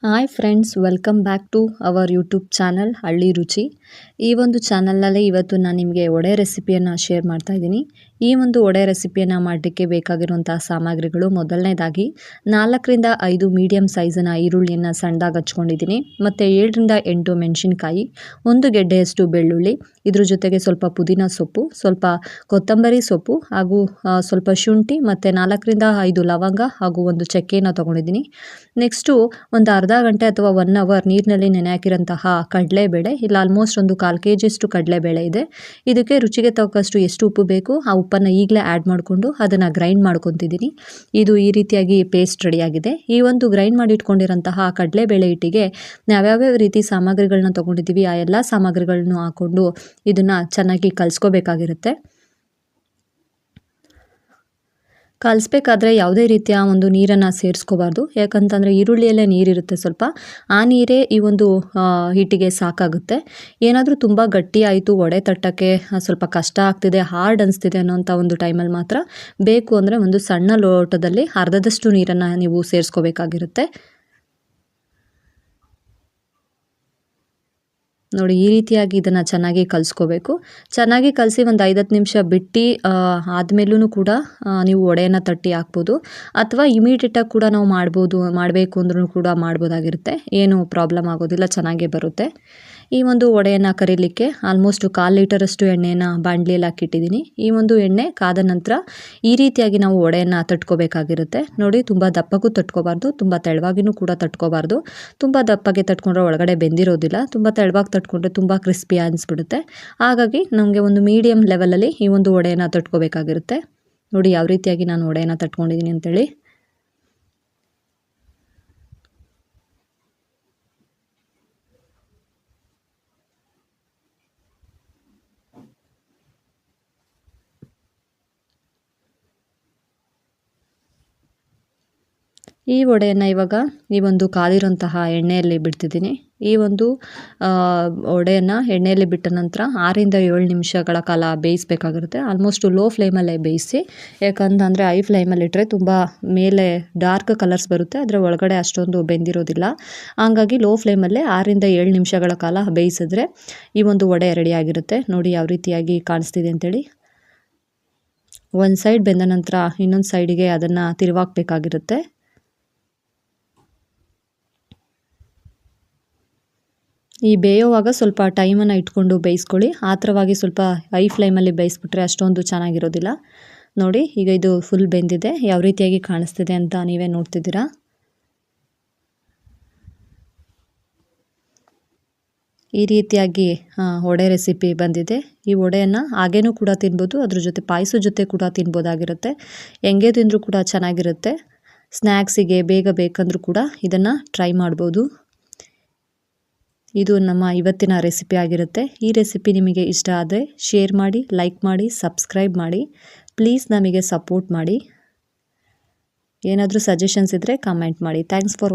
Hi friends, welcome back to our YouTube channel Halli Ruchi. ಈ ಒಂದು ಚಾನಲ್ನಲ್ಲಿ ಇವತ್ತು ನಾನು ನಿಮಗೆ ವಡೆ ರೆಸಿಪಿಯನ್ನು ಶೇರ್ ಮಾಡ್ತಾ ಇದ್ದೀನಿ. ಈ ಒಂದು ವಡೆ ರೆಸಿಪಿಯನ್ನು ಮಾಡಲಿಕ್ಕೆ ಬೇಕಾಗಿರುವಂಥ ಸಾಮಗ್ರಿಗಳು, ಮೊದಲನೇದಾಗಿ 4ರಿಂದ 5 ಮೀಡಿಯಮ್ ಸೈಜಿನ ಈರುಳ್ಳಿಯನ್ನು ಸಣ್ಣದಾಗಿ ಹಚ್ಕೊಂಡಿದ್ದೀನಿ. ಮತ್ತು 7ರಿಂದ 8 ಮೆಣಸಿನ್ಕಾಯಿ, 1 ಗೆಡ್ಡೆಯಷ್ಟು ಬೆಳ್ಳುಳ್ಳಿ, ಇದ್ರ ಜೊತೆಗೆ ಸ್ವಲ್ಪ ಪುದೀನ ಸೊಪ್ಪು, ಸ್ವಲ್ಪ ಕೊತ್ತಂಬರಿ ಸೊಪ್ಪು ಹಾಗೂ ಸ್ವಲ್ಪ ಶುಂಠಿ, ಮತ್ತು 4ರಿಂದ 5 ಲವಂಗ ಹಾಗೂ 1 ಚಕ್ಕೆಯನ್ನು ತೊಗೊಂಡಿದ್ದೀನಿ. ನೆಕ್ಸ್ಟು ಒಂದು ಅರ್ಧ ಗಂಟೆ ಅಥವಾ 1 ಅವರ್ ನೀರಿನಲ್ಲಿ ನೆನೆ ಹಾಕಿರೋಂತಹ ಕಡಲೆಬೇಳೆ, ಇಲ್ಲಿ ಆಲ್ಮೋಸ್ಟ್ ಒಂದು 1/4 kg ಕಡಲೆಬೇಳೆ ಇದೆ. ಇದಕ್ಕೆ ರುಚಿಗೆ ತಕ್ಕಷ್ಟು ಎಷ್ಟು ಉಪ್ಪು ಬೇಕು ಆ ಉಪ್ಪನ್ನು ಈಗಲೇ ಆ್ಯಡ್ ಮಾಡಿಕೊಂಡು ಅದನ್ನು ಗ್ರೈಂಡ್ ಮಾಡ್ಕೊತಿದ್ದೀನಿ. ಇದು ಈ ರೀತಿಯಾಗಿ ಪೇಸ್ಟ್ ರೆಡಿಯಾಗಿದೆ. ಈ ಒಂದು ಗ್ರೈಂಡ್ ಮಾಡಿ ಇಟ್ಕೊಂಡಿರೋಂತಹ ಕಡಲೆಬೇಳೆ ಹಿಟ್ಟಿಗೆ ನಾವ್ಯಾವ್ಯಾವ ರೀತಿ ಸಾಮಗ್ರಿಗಳನ್ನ ತೊಗೊಂಡಿದ್ದೀವಿ ಆ ಎಲ್ಲ ಸಾಮಗ್ರಿಗಳನ್ನು ಹಾಕ್ಕೊಂಡು ಇದನ್ನು ಚೆನ್ನಾಗಿ ಕಲಿಸ್ಕೋಬೇಕಾಗಿರುತ್ತೆ. ಕಲಿಸ್ಬೇಕಾದ್ರೆ ಯಾವುದೇ ರೀತಿಯ ಒಂದು ನೀರನ್ನು ಸೇರಿಸ್ಕೋಬಾರ್ದು. ಯಾಕಂತಂದರೆ ಈರುಳ್ಳಿಯಲ್ಲೇ ನೀರಿರುತ್ತೆ ಸ್ವಲ್ಪ, ಆ ನೀರೇ ಈ ಒಂದು ಹಿಟ್ಟಿಗೆ ಸಾಕಾಗುತ್ತೆ. ಏನಾದರೂ ತುಂಬ ಗಟ್ಟಿ ಆಯಿತು, ವಡೆ ತಟ್ಟಕ್ಕೆ ಸ್ವಲ್ಪ ಕಷ್ಟ ಆಗ್ತಿದೆ, ಹಾರ್ಡ್ ಅನಿಸ್ತಿದೆ ಅನ್ನೋಂಥ ಒಂದು ಟೈಮಲ್ಲಿ ಮಾತ್ರ ಬೇಕು ಅಂದರೆ ಒಂದು ಸಣ್ಣ ಲೋಟದಲ್ಲಿ ಅರ್ಧದಷ್ಟು ನೀರನ್ನು ನೀವು ಸೇರಿಸ್ಕೋಬೇಕಾಗಿರುತ್ತೆ. ನೋಡಿ, ಈ ರೀತಿಯಾಗಿ ಇದನ್ನು ಚೆನ್ನಾಗಿ ಕಲಿಸ್ಕೋಬೇಕು. ಚೆನ್ನಾಗಿ ಕಲಸಿ ಒಂದು 5-10 ನಿಮಿಷ ಬಿಟ್ಟು ಆದಮೇಲೂ ಕೂಡ ನೀವು ವಡೆಯನ್ನು ತಟ್ಟಿ ಹಾಕ್ಬೋದು, ಅಥವಾ ಇಮಿಡಿಯೇಟಾಗಿ ಕೂಡ ನಾವು ಮಾಡಬೇಕು ಅಂದ್ರೂ ಕೂಡ ಮಾಡ್ಬೋದಾಗಿರುತ್ತೆ. ಏನು ಪ್ರಾಬ್ಲಮ್ ಆಗೋದಿಲ್ಲ, ಚೆನ್ನಾಗೇ ಬರುತ್ತೆ. ಈ ಒಂದು ವಡೆಯನ್ನು ಕರೀಲಿಕ್ಕೆ ಆಲ್ಮೋಸ್ಟ್ 1/4 ಲೀಟರಷ್ಟು ಎಣ್ಣೆಯನ್ನು ಬಾಣಲಿಯಲ್ಲಿ ಹಾಕಿಟ್ಟಿದ್ದೀನಿ. ಈ ಒಂದು ಎಣ್ಣೆ ಕಾದ ನಂತರ ಈ ರೀತಿಯಾಗಿ ನಾವು ವಡೆಯನ್ನು ತಟ್ಕೋಬೇಕಾಗಿರುತ್ತೆ. ನೋಡಿ, ತುಂಬ ದಪ್ಪಗೂ ತಟ್ಕೋಬಾರ್ದು, ತುಂಬ ತೆಳುವಾಗಿನೂ ಕೂಡ ತಟ್ಕೋಬಾರ್ದು. ತುಂಬ ದಪ್ಪಗೆ ತಟ್ಕೊಂಡ್ರೆ ಒಳಗಡೆ ಬೆಂದಿರೋದಿಲ್ಲ, ತುಂಬ ತೆಳುವಾಗಿ ತಟ್ಕೊಂಡ್ರೆ ತುಂಬ ಕ್ರಿಸ್ಪಿ ಅನಿಸ್ಬಿಡುತ್ತೆ. ಹಾಗಾಗಿ ನಮಗೆ ಒಂದು ಮೀಡಿಯಮ್ ಲೆವೆಲಲ್ಲಿ ಈ ಒಂದು ವಡೆಯನ್ನು ತಟ್ಕೋಬೇಕಾಗಿರುತ್ತೆ. ನೋಡಿ ಯಾವ ರೀತಿಯಾಗಿ ನಾನು ವಡೆಯನ್ನು ತಟ್ಕೊಂಡಿದ್ದೀನಿ ಅಂತೇಳಿ. ಈ ವಡೆಯನ್ನು ಇವಾಗ ಈ ಒಂದು ಕಾದಿರೋಂತಹ ಎಣ್ಣೆಯಲ್ಲಿ ಬಿಡ್ತಿದ್ದೀನಿ. ಈ ಒಂದು ವಡೆಯನ್ನು ಎಣ್ಣೆಯಲ್ಲಿ ಬಿಟ್ಟ ನಂತರ 6ರಿಂದ 7 ನಿಮಿಷಗಳ ಕಾಲ ಬೇಯಿಸಬೇಕಾಗಿರುತ್ತೆ. ಆಲ್ಮೋಸ್ಟ್ ಲೋ ಫ್ಲೇಮಲ್ಲೇ ಬೇಯಿಸಿ, ಯಾಕಂತಂದರೆ ಹೈ ಫ್ಲೇಮಲ್ಲಿಟ್ಟರೆ ತುಂಬ ಮೇಲೆ ಡಾರ್ಕ್ ಕಲರ್ಸ್ ಬರುತ್ತೆ, ಅದರ ಒಳಗಡೆ ಅಷ್ಟೊಂದು ಬೆಂದಿರೋದಿಲ್ಲ. ಹಾಗಾಗಿ ಲೋ ಫ್ಲೇಮಲ್ಲೇ 6ರಿಂದ 7 ನಿಮಿಷಗಳ ಕಾಲ ಬೇಯಿಸಿದ್ರೆ ಈ ಒಂದು ವಡೆ ರೆಡಿಯಾಗಿರುತ್ತೆ. ನೋಡಿ ಯಾವ ರೀತಿಯಾಗಿ ಕಾಣಿಸ್ತಿದೆ ಅಂತೇಳಿ. ಒಂದು ಸೈಡ್ ಬೆಂದ ನಂತರ ಇನ್ನೊಂದು ಸೈಡಿಗೆ ಅದನ್ನು ತಿರುವಾಕಬೇಕಾಗಿರುತ್ತೆ. ಈ ಬೇಯೋವಾಗ ಸ್ವಲ್ಪ ಟೈಮನ್ನು ಇಟ್ಕೊಂಡು ಬೇಯಿಸ್ಕೊಳ್ಳಿ. ಆತರವಾಗಿ ಸ್ವಲ್ಪ ಹೈ ಫ್ಲೇಮಲ್ಲಿ ಬೇಯಿಸ್ಬಿಟ್ರೆ ಅಷ್ಟೊಂದು ಚೆನ್ನಾಗಿರೋದಿಲ್ಲ. ನೋಡಿ, ಈಗ ಇದು ಫುಲ್ ಬೆಂದಿದೆ. ಯಾವ ರೀತಿಯಾಗಿ ಕಾಣಿಸ್ತಿದೆ ಅಂತ ನೀವೇ ನೋಡ್ತಿದ್ದೀರಾ. ಈ ರೀತಿಯಾಗಿ ವಡೆ ರೆಸಿಪಿ ಬಂದಿದೆ. ಈ ವಡೆಯನ್ನು ಹಾಗೇನೂ ಕೂಡ ತಿನ್ಬೋದು, ಅದ್ರ ಜೊತೆ ಪಾಯಸದ ಜೊತೆ ಕೂಡ ತಿನ್ಬೋದಾಗಿರುತ್ತೆ. ಹೆಂಗೆ ತಿಂದರೂ ಕೂಡ ಚೆನ್ನಾಗಿರುತ್ತೆ. ಸ್ನ್ಯಾಕ್ಸಿಗೆ ಬೇಗ ಬೇಕಂದ್ರೂ ಕೂಡ ಇದನ್ನು ಟ್ರೈ ಮಾಡ್ಬೋದು. ಇದು ನಮ್ಮ ಇವತ್ತಿನ ರೆಸಿಪಿ ಆಗಿರುತ್ತೆ. ಈ ರೆಸಿಪಿ ನಿಮಗೆ ಇಷ್ಟ ಆದರೆ ಶೇರ್ ಮಾಡಿ, ಲೈಕ್ ಮಾಡಿ, ಸಬ್ಸ್ಕ್ರೈಬ್ ಮಾಡಿ. ಪ್ಲೀಸ್ ನಮಗೆ ಸಪೋರ್ಟ್ ಮಾಡಿ. ಏನಾದರೂ ಸಜೆಷನ್ಸ್ ಇದ್ದರೆ ಕಮೆಂಟ್ ಮಾಡಿ. Thanks for watching.